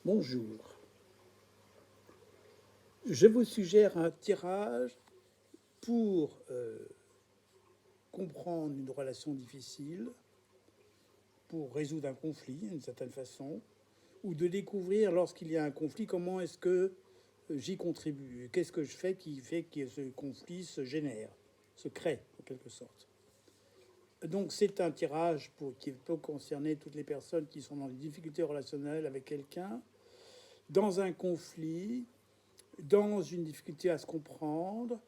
Bonjour. Je vous suggère un tirage pour comprendre une relation difficile, pour résoudre un conflit d'une certaine façon, ou de découvrir lorsqu'il y a un conflit comment est-ce que j'y contribue, qu'est-ce que je fais qui fait que ce conflit se génère, se crée en quelque sorte. Donc c'est un tirage qui peut concerner toutes les personnes qui sont dans des difficultés relationnelles avec quelqu'un, dans un conflit, dans une difficulté à se comprendre.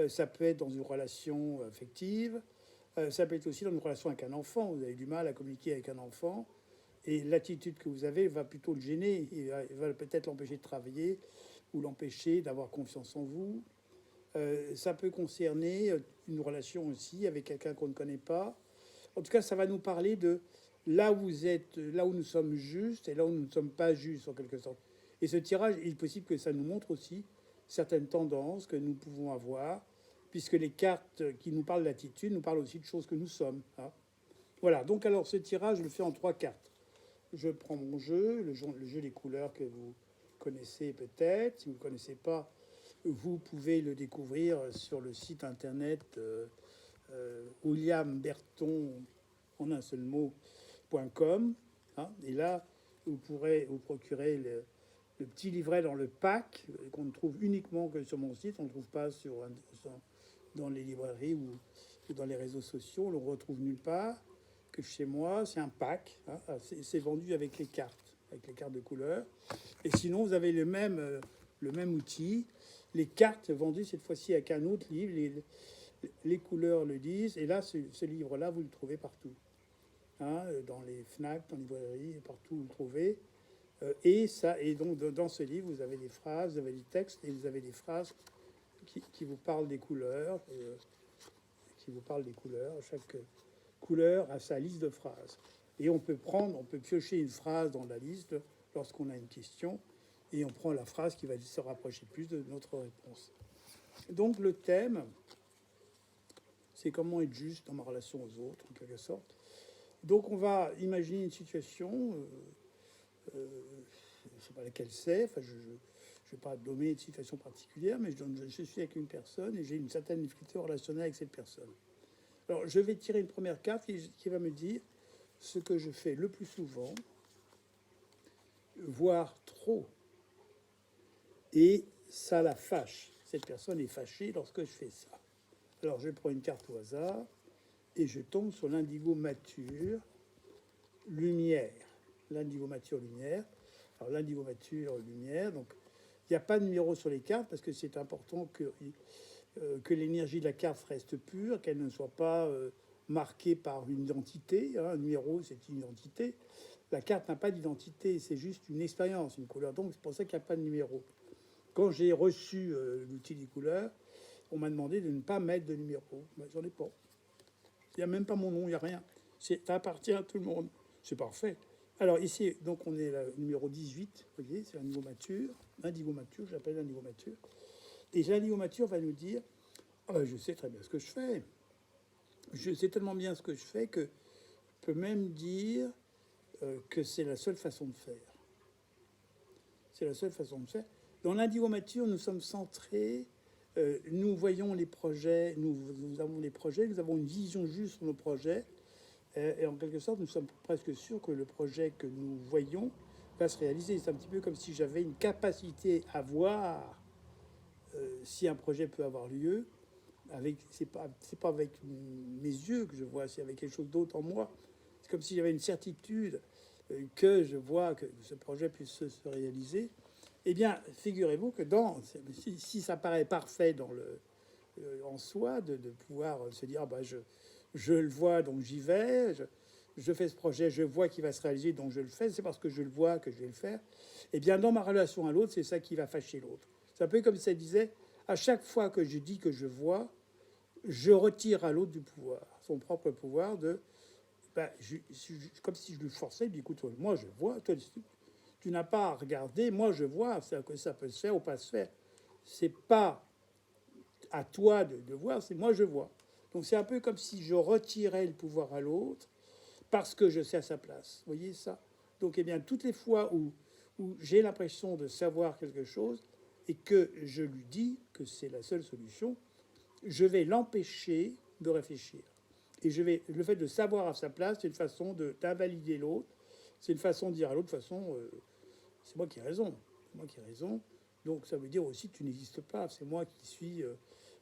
Ça peut être dans une relation affective. Ça peut être aussi dans une relation avec un enfant. Vous avez du mal à communiquer avec un enfant. Et l'attitude que vous avez va plutôt le gêner. Il va peut-être l'empêcher de travailler ou l'empêcher d'avoir confiance en vous. Ça peut concerner une relation aussi avec quelqu'un qu'on ne connaît pas. En tout cas, ça va nous parler de là où vous êtes, là où nous sommes justes et là où nous ne sommes pas justes, en quelque sorte. Et ce tirage, il est possible que ça nous montre aussi certaines tendances que nous pouvons avoir, puisque les cartes qui nous parlent d'attitude nous parlent aussi de choses que nous sommes. Hein. Voilà, donc alors ce tirage, je le fais en 3 cartes. Je prends mon jeu, le jeu des couleurs que vous connaissez peut-être. Si vous ne le connaissez pas, vous pouvez le découvrir sur le site internet William Berton, en un seul mot.com. Hein, et là, vous pourrez vous procurer le petit livret dans le pack qu'on ne trouve uniquement que sur mon site. On ne le trouve pas dans les librairies ou dans les réseaux sociaux. On ne le retrouve nulle part que chez moi. C'est un pack. Hein, c'est vendu avec les cartes de couleur. Et sinon, vous avez le même outil. Les cartes vendues cette fois-ci avec un autre livre. Les couleurs le disent. Et là, ce livre-là, vous le trouvez partout. Hein, dans les FNAC, dans les librairies, partout où vous le trouvez. Et donc, dans ce livre, vous avez des phrases, vous avez des textes, et vous avez des phrases qui vous parlent des couleurs, Chaque couleur a sa liste de phrases. Et on peut piocher une phrase dans la liste lorsqu'on a une question, et on prend la phrase qui va se rapprocher plus de notre réponse. Donc le thème, c'est comment être juste dans ma relation aux autres, en quelque sorte. Donc on va imaginer une situation, je ne sais pas laquelle c'est, enfin je ne vais pas nommer une situation particulière, mais je suis avec une personne et j'ai une certaine difficulté relationnelle avec cette personne. Alors je vais tirer une première carte qui va me dire ce que je fais le plus souvent, voire trop, et ça la fâche. Cette personne est fâchée lorsque je fais ça. Alors je prends une carte au hasard et je tombe sur l'indigo mature, lumière. L'indigo mature, lumière. Alors l'indigo mature, lumière, donc il n'y a pas de numéro sur les cartes parce que c'est important que l'énergie de la carte reste pure, qu'elle ne soit pas marquée par une identité. Hein. Un numéro, c'est une identité. La carte n'a pas d'identité, c'est juste une expérience, une couleur. Donc c'est pour ça qu'il n'y a pas de numéro. Quand j'ai reçu l'outil des couleurs, on m'a demandé de ne pas mettre de numéro. Ben, j'en ai pas. Il n'y a même pas mon nom, il n'y a rien. Ça appartient à tout le monde. C'est parfait. Alors ici, donc on est le numéro 18, vous voyez, c'est l'indigo mature. L'indigo mature, j'appelle l'indigo mature. Et l'indigo mature va nous dire, oh ben, je sais très bien ce que je fais. Je sais tellement bien ce que je fais que je peux même dire que c'est la seule façon de faire. C'est la seule façon de faire. Dans l'indigo mature, nous sommes centrés, nous voyons les projets, nous avons des projets, nous avons une vision juste sur nos projets, et en quelque sorte, nous sommes presque sûrs que le projet que nous voyons va se réaliser. C'est un petit peu comme si j'avais une capacité à voir si un projet peut avoir lieu. C'est pas avec mes yeux que je vois, c'est avec quelque chose d'autre en moi. C'est comme si j'avais une certitude que je vois que ce projet puisse se réaliser. Eh bien, figurez-vous que si ça paraît parfait en soi, de pouvoir se dire, bah, je le vois, donc j'y vais, je fais ce projet, je vois qu'il va se réaliser, donc je le fais, c'est parce que je le vois que je vais le faire. Eh bien, dans ma relation à l'autre, c'est ça qui va fâcher l'autre. C'est un peu comme si ça disait, à chaque fois que je dis que je vois, je retire à l'autre du pouvoir, son propre pouvoir comme si je lui forçais, je dis, écoute, moi je vois, toi tu n'as pas à regarder, moi je vois que ça peut se faire ou pas se faire. C'est pas à toi de voir, c'est moi je vois. Donc c'est un peu comme si je retirais le pouvoir à l'autre parce que je sais à sa place. Vous voyez ça? Donc eh bien toutes les fois où où j'ai l'impression de savoir quelque chose et que je lui dis que c'est la seule solution, je vais l'empêcher de réfléchir. Et le fait de savoir à sa place, c'est une façon d'invalider l'autre. C'est une façon de dire à l'autre, de toute façon, c'est moi qui ai raison. C'est moi qui ai raison. Donc ça veut dire aussi que tu n'existes pas. C'est moi qui suis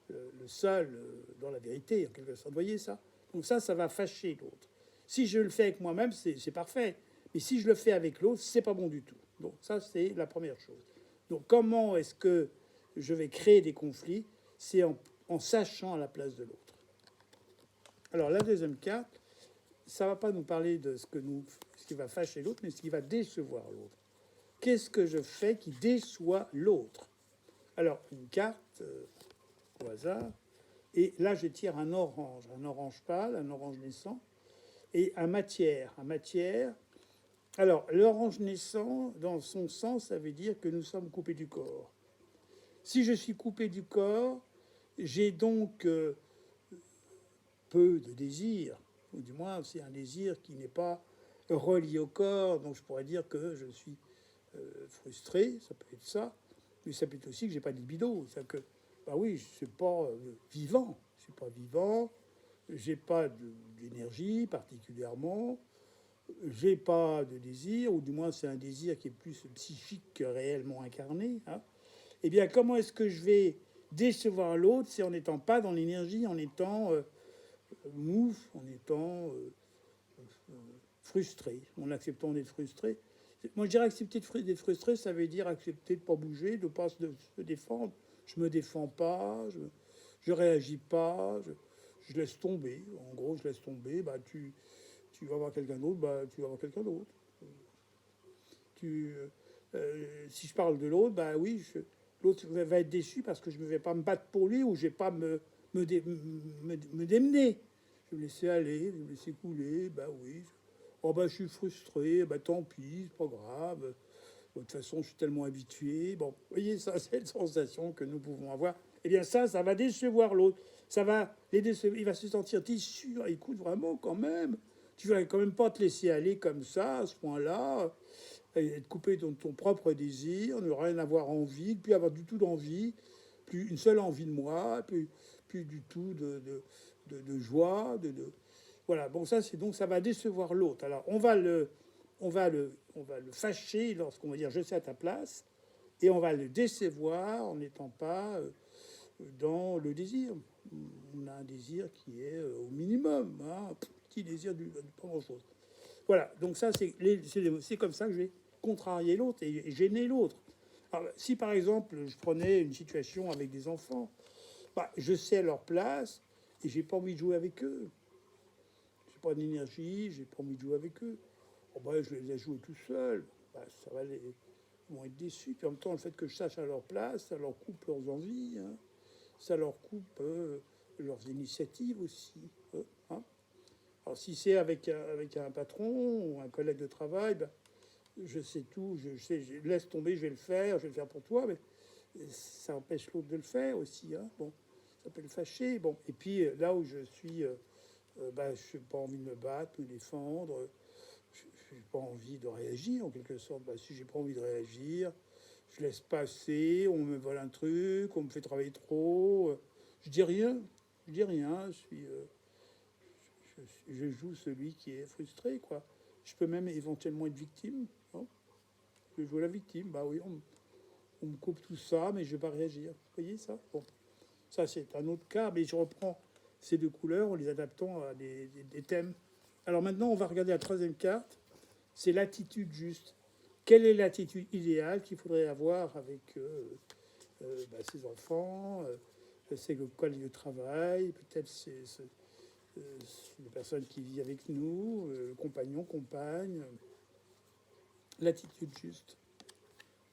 le seul dans la vérité, en quelque sorte. Vous voyez ça? Donc ça va fâcher l'autre. Si je le fais avec moi-même, c'est parfait. Mais si je le fais avec l'autre, c'est pas bon du tout. Donc ça, c'est la première chose. Donc comment est-ce que je vais créer des conflits? C'est en sachant à la place de l'autre. Alors la deuxième carte, ça ne va pas nous parler de ce qui va fâcher l'autre, mais ce qui va décevoir l'autre. Qu'est-ce que je fais qui déçoit l'autre? Alors une carte au hasard, et là je tire un orange pâle, un orange naissant, et un matière. Alors l'orange naissant, dans son sens, ça veut dire que nous sommes coupés du corps. Si je suis coupé du corps, j'ai donc peu de désir, ou du moins c'est un désir qui n'est pas relié au corps, donc je pourrais dire que je suis frustré, ça peut être ça, mais ça peut être aussi que j'ai pas de libido, c'est que bah oui, je suis pas vivant, j'ai pas d'énergie particulièrement, j'ai pas de désir, ou du moins c'est un désir qui est plus psychique que réellement incarné. Hein. Eh bien, comment est-ce que je vais décevoir l'autre? C'est en n'étant pas dans l'énergie, en étant en étant frustré, en acceptant d'être frustré. Moi, je dirais accepter d'être frustré, ça veut dire accepter de ne pas bouger, de ne pas se défendre. Je ne me défends pas, je réagis pas, je laisse tomber. En gros, je laisse tomber. Bah, tu vas voir quelqu'un d'autre, bah, tu vas voir quelqu'un d'autre. Si je parle de l'autre, bah oui, l'autre va être déçu parce que je ne vais pas me battre pour lui ou je ne vais pas me démener. Je vais me laisser aller, je vais me laisser couler, bah oui. Oh bah je suis frustré, bah tant pis, c'est pas grave. De toute façon, je suis tellement habitué. Bon, vous voyez, ça, c'est une sensation que nous pouvons avoir. Eh bien, ça va décevoir l'autre. Ça va les décevoir. Il va se sentir déçu. Écoute, vraiment, quand même, tu vas quand même pas te laisser aller comme ça, à ce point-là, et être coupé de ton propre désir, ne rien avoir envie, plus avoir du tout d'envie, plus une seule envie de moi, plus du tout de joie, voilà. Bon, ça, c'est donc ça va décevoir l'autre. Alors, on va le fâcher lorsqu'on va dire je suis à ta place, et on va le décevoir en n'étant pas dans le désir. On a un désir qui est au minimum, hein, petit désir du pas grand-chose. Voilà. Donc ça, c'est comme ça que je vais contrarier l'autre et gêner l'autre. Alors, si par exemple je prenais une situation avec des enfants, bah, je sais à leur place et j'ai pas envie de jouer avec eux. J'ai pas d'énergie, j'ai pas envie de jouer avec eux. Oh, bah, je les ai joués tout seul. Bah, ils vont être déçus. Puis en même temps, le fait que je sache à leur place, ça leur coupe leurs envies, hein. Ça leur coupe leurs initiatives aussi. Hein. Alors si c'est avec un patron ou un collègue de travail, ben, je sais tout, je laisse tomber, je vais le faire pour toi, mais ça empêche l'autre de le faire aussi. Hein. Bon, ça peut le fâcher. Bon, et puis là où je suis, ben, je n'ai pas envie de me battre, me défendre, je n'ai pas envie de réagir en quelque sorte. Ben, si j'ai pas envie de réagir, je laisse passer, on me vole un truc, on me fait travailler trop, je dis rien, je suis, je joue celui qui est frustré, quoi. Je peux même éventuellement être victime. Non, je joue la victime. Bah oui, on me coupe tout ça, mais je vais pas réagir. Vous voyez ça? Bon, ça c'est un autre cas, mais je reprends ces deux couleurs en les adaptant à des thèmes. Alors maintenant, on va regarder la troisième carte. C'est l'attitude juste. Quelle est l'attitude idéale qu'il faudrait avoir avec ses enfants, c'est quoi lieu de travail, peut-être c'est les personnes qui vivent avec nous, compagnon, compagne, l'attitude juste.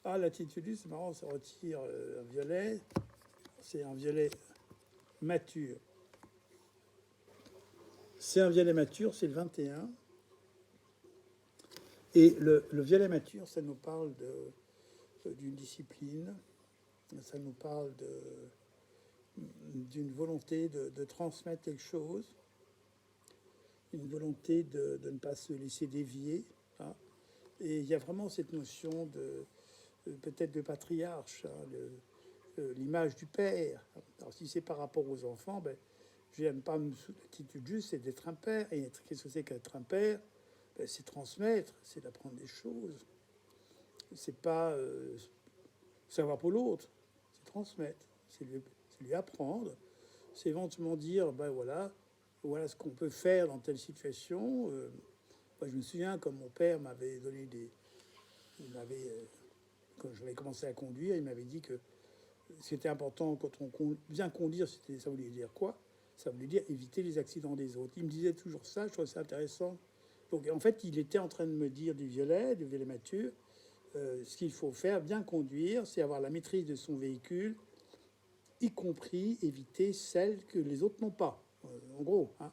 Ah, l'attitude juste, c'est marrant, ça retire un violet. C'est un violet mature. C'est un violet mature, c'est le 21. Et le violet mature, ça nous parle d'une discipline, ça nous parle d'une volonté de transmettre quelque chose, une volonté de ne pas se laisser dévier. Hein. Et il y a vraiment cette notion de peut-être de patriarche, hein, l'image du père. Alors si c'est par rapport aux enfants, ben, je n'aime pas l'attitude juste, c'est d'être un père. Et qu'est-ce que c'est qu'être un père? Ben, c'est transmettre, c'est d'apprendre des choses. C'est pas savoir pour l'autre, c'est transmettre, c'est lui apprendre, c'est éventuellement dire, ben voilà, voilà ce qu'on peut faire dans telle situation. Moi, je me souviens quand mon père m'avait donné il m'avait, quand j'avais commencé à conduire, il m'avait dit que c'était important quand bien conduire, ça voulait dire quoi? Ça voulait dire éviter les accidents des autres. Il me disait toujours ça, je trouvais ça intéressant. Donc en fait, il était en train de me dire du violet mature. Ce qu'il faut faire, bien conduire, c'est avoir la maîtrise de son véhicule, y compris éviter celles que les autres n'ont pas. En gros. Hein.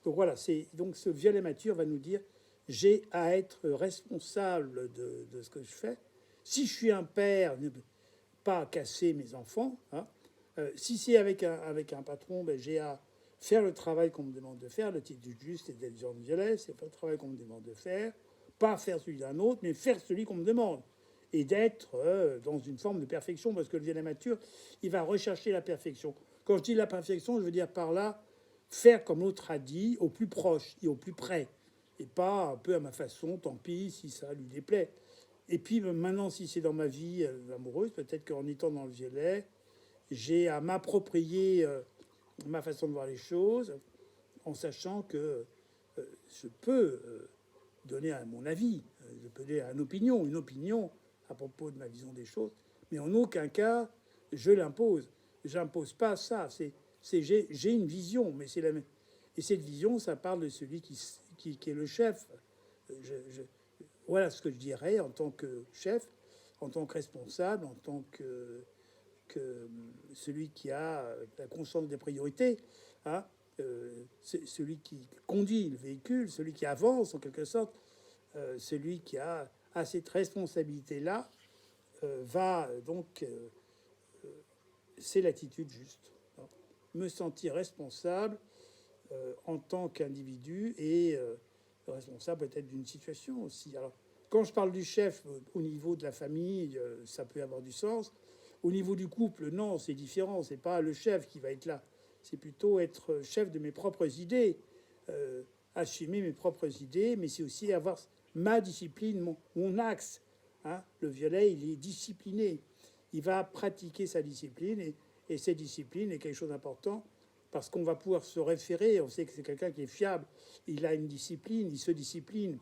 Donc voilà, donc ce violet mature va nous dire j'ai à être responsable de ce que je fais. Si je suis un père, pas à casser mes enfants. Hein. Si c'est avec un patron, ben, j'ai à faire le travail qu'on me demande de faire. Le titre du juste est d'être Jean Violet, c'est pas le travail qu'on me demande de faire. Pas faire celui d'un autre, mais faire celui qu'on me demande. Et d'être dans une forme de perfection, parce que le violet mature, il va rechercher la perfection. Quand je dis la perfection, je veux dire par là, faire comme l'autre a dit, au plus proche et au plus près. Et pas un peu à ma façon, tant pis si ça lui déplaît. Et puis maintenant, si c'est dans ma vie amoureuse, peut-être qu'en étant dans le violet, j'ai à m'approprier ma façon de voir les choses, en sachant que je peux donner mon avis, je peux donner une opinion à propos de ma vision des choses, mais en aucun cas je l'impose. J'impose pas ça. J'ai une vision, mais c'est la même. Et cette vision, ça parle de celui qui est le chef. Voilà ce que je dirais en tant que chef, en tant que responsable, en tant que celui qui a la conscience des priorités. Hein, c'est celui qui conduit le véhicule, celui qui avance en quelque sorte, celui qui a cette responsabilité-là, va donc, c'est l'attitude juste. Hein. Me sentir responsable en tant qu'individu et responsable peut-être d'une situation aussi. Alors, quand je parle du chef au niveau de la famille, ça peut avoir du sens. Au niveau du couple, non, c'est différent. C'est pas le chef qui va être là. C'est plutôt être chef de mes propres idées, assumer mes propres idées, mais c'est aussi avoir ma discipline, mon axe. Hein. Le violet, il est discipliné. Il va pratiquer sa discipline et cette discipline est quelque chose d'important parce qu'on va pouvoir se référer. On sait que c'est quelqu'un qui est fiable. Il a une discipline, il se discipline.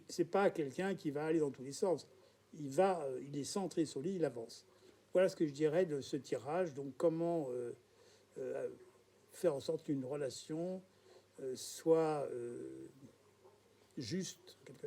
C'est pas quelqu'un qui va aller dans tous les sens. Il est centré sur lui, il avance. Voilà ce que je dirais de ce tirage. Donc, comment faire en sorte qu'une relation soit juste, quelque